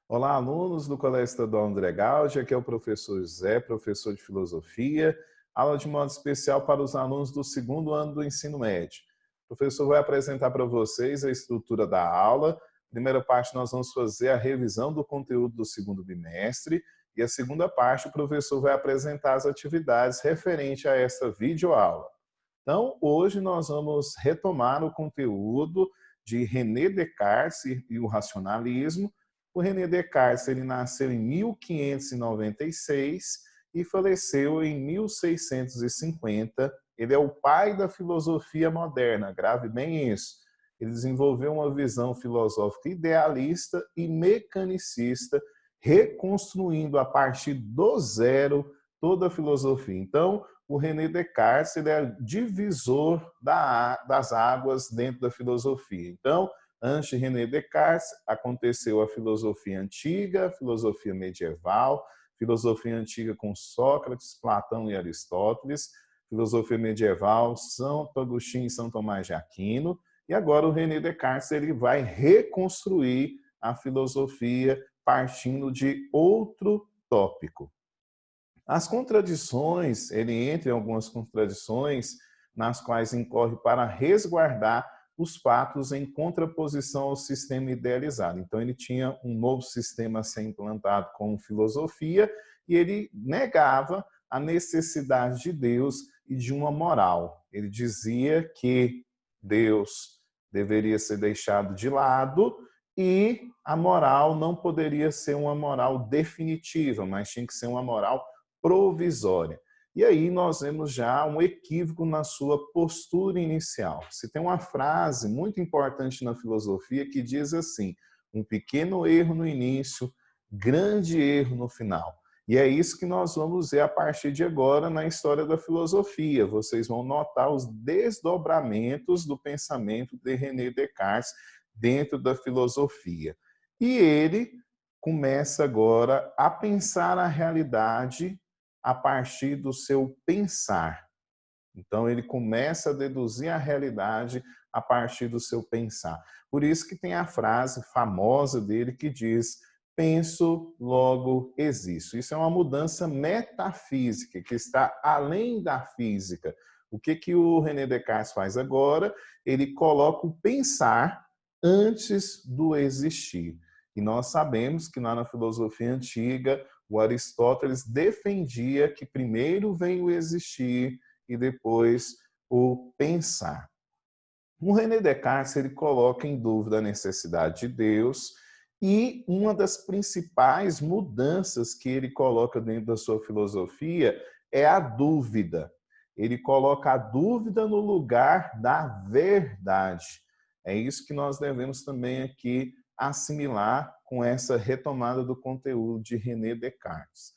Olá, alunos do Colégio Estadual André Gaudio, aqui é o professor José, professor de Filosofia, aula de modo especial para os alunos do segundo ano do ensino médio. O professor vai apresentar para vocês a estrutura da aula. Primeira parte, nós vamos fazer a revisão do conteúdo do segundo bimestre, e a segunda parte, o professor vai apresentar as atividades referentes a esta videoaula. Então, hoje nós vamos retomar o conteúdo de René Descartes e o racionalismo. O René Descartes ele nasceu em 1596 e faleceu em 1650. Ele é o pai da filosofia moderna, grave bem isso. Ele desenvolveu uma visão filosófica idealista e mecanicista, reconstruindo a partir do zero toda a filosofia. Então, o René Descartes ele é divisor das águas dentro da filosofia. Então, antes de René Descartes, aconteceu a filosofia antiga, a filosofia medieval, filosofia antiga com Sócrates, Platão e Aristóteles, filosofia medieval, Santo Agostinho e São Tomás de Aquino, e agora o René Descartes ele vai reconstruir a filosofia partindo de outro tópico. As contradições, ele entra em algumas contradições nas quais incorre para resguardar os fatos em contraposição ao sistema idealizado. Então, ele tinha um novo sistema a ser implantado como filosofia e ele negava a necessidade de Deus e de uma moral. Ele dizia que Deus deveria ser deixado de lado e a moral não poderia ser uma moral definitiva, mas tinha que ser uma moral provisória. E aí nós vemos já um equívoco na sua postura inicial. Se tem uma frase muito importante na filosofia que diz assim: um pequeno erro no início, grande erro no final. E é isso que nós vamos ver a partir de agora na história da filosofia. Vocês vão notar os desdobramentos do pensamento de René Descartes dentro da filosofia. E ele começa agora a pensar a realidade a partir do seu pensar. Então, ele começa a deduzir a realidade a partir do seu pensar. Por isso que tem a frase famosa dele que diz: penso, logo existo. Isso é uma mudança metafísica, que está além da física. O que o René Descartes faz agora? Ele coloca o pensar antes do existir. E nós sabemos que lá na filosofia antiga, o Aristóteles defendia que primeiro vem o existir e depois o pensar. O René Descartes ele coloca em dúvida a necessidade de Deus e uma das principais mudanças que ele coloca dentro da sua filosofia é a dúvida. Ele coloca a dúvida no lugar da verdade. É isso que nós devemos também aqui assimilar com essa retomada do conteúdo de René Descartes.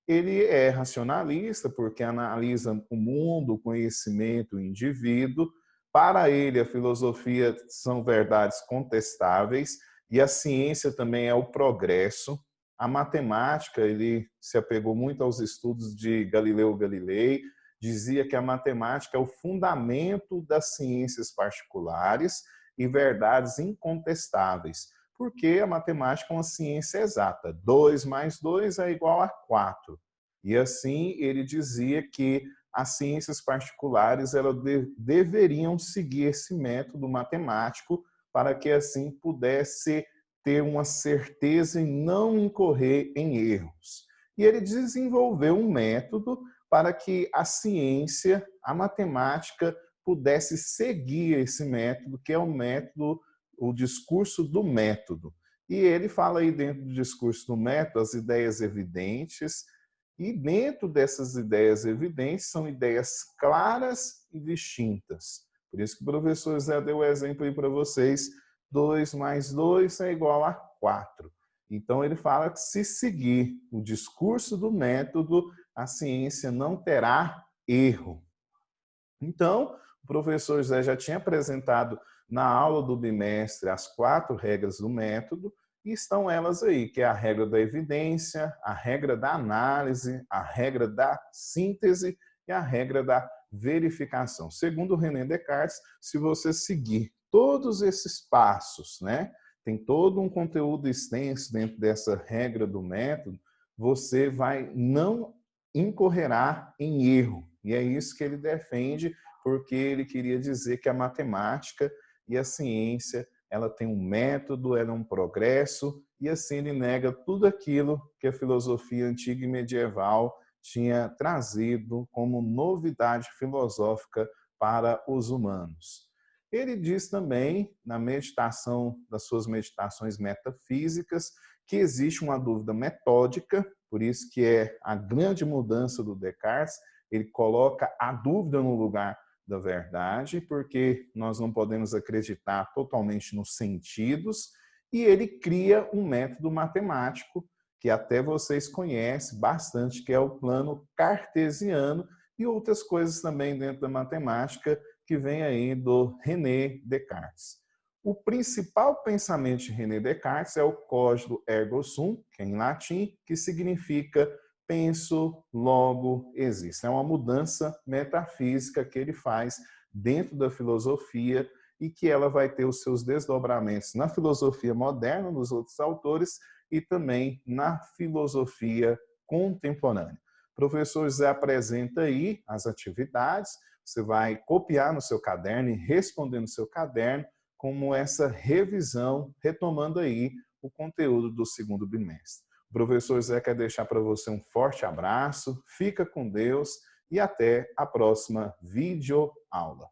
Ele é racionalista porque analisa o mundo, o conhecimento, o indivíduo. Para ele, a filosofia são verdades contestáveis e a ciência também é o progresso. A matemática, ele se apegou muito aos estudos de Galileu Galilei, dizia que a matemática é o fundamento das ciências particulares e verdades incontestáveis, porque a matemática é uma ciência exata. 2 mais 2 é igual a 4. E assim ele dizia que as ciências particulares elas deveriam seguir esse método matemático para que assim pudesse ter uma certeza e não incorrer em erros. E ele desenvolveu um método para que a ciência, a matemática, pudesse seguir esse método, que é o método, o discurso do método. E ele fala aí dentro do discurso do método as ideias evidentes, e dentro dessas ideias evidentes são ideias claras e distintas. Por isso que o professor Zé deu o exemplo aí para vocês, 2 mais 2 é igual a 4. Então ele fala que se seguir o discurso do método, a ciência não terá erro. Então, o professor José já tinha apresentado na aula do bimestre as 4 regras do método, e estão elas aí, que é a regra da evidência, a regra da análise, a regra da síntese e a regra da verificação. Segundo René Descartes, se você seguir todos esses passos, né, tem todo um conteúdo extenso dentro dessa regra do método, você não incorrerá em erro. E é isso que ele defende, porque ele queria dizer que a matemática e a ciência, ela tem um método, ela é um progresso, e assim ele nega tudo aquilo que a filosofia antiga e medieval tinha trazido como novidade filosófica para os humanos. Ele diz também, na meditação, das suas meditações metafísicas, que existe uma dúvida metódica, por isso que é a grande mudança do Descartes, ele coloca a dúvida no lugar da verdade, porque nós não podemos acreditar totalmente nos sentidos, e ele cria um método matemático que até vocês conhecem bastante, que é o plano cartesiano, e outras coisas também dentro da matemática que vem aí do René Descartes. O principal pensamento de René Descartes é o código ergo sum, que é em latim, que significa penso, logo, existo. É uma mudança metafísica que ele faz dentro da filosofia e que ela vai ter os seus desdobramentos na filosofia moderna, nos outros autores, e também na filosofia contemporânea. O professor José apresenta aí as atividades, você vai copiar no seu caderno e responder no seu caderno como essa revisão, retomando aí o conteúdo do segundo bimestre. O professor Zé quer deixar para você um forte abraço, fica com Deus e até a próxima videoaula.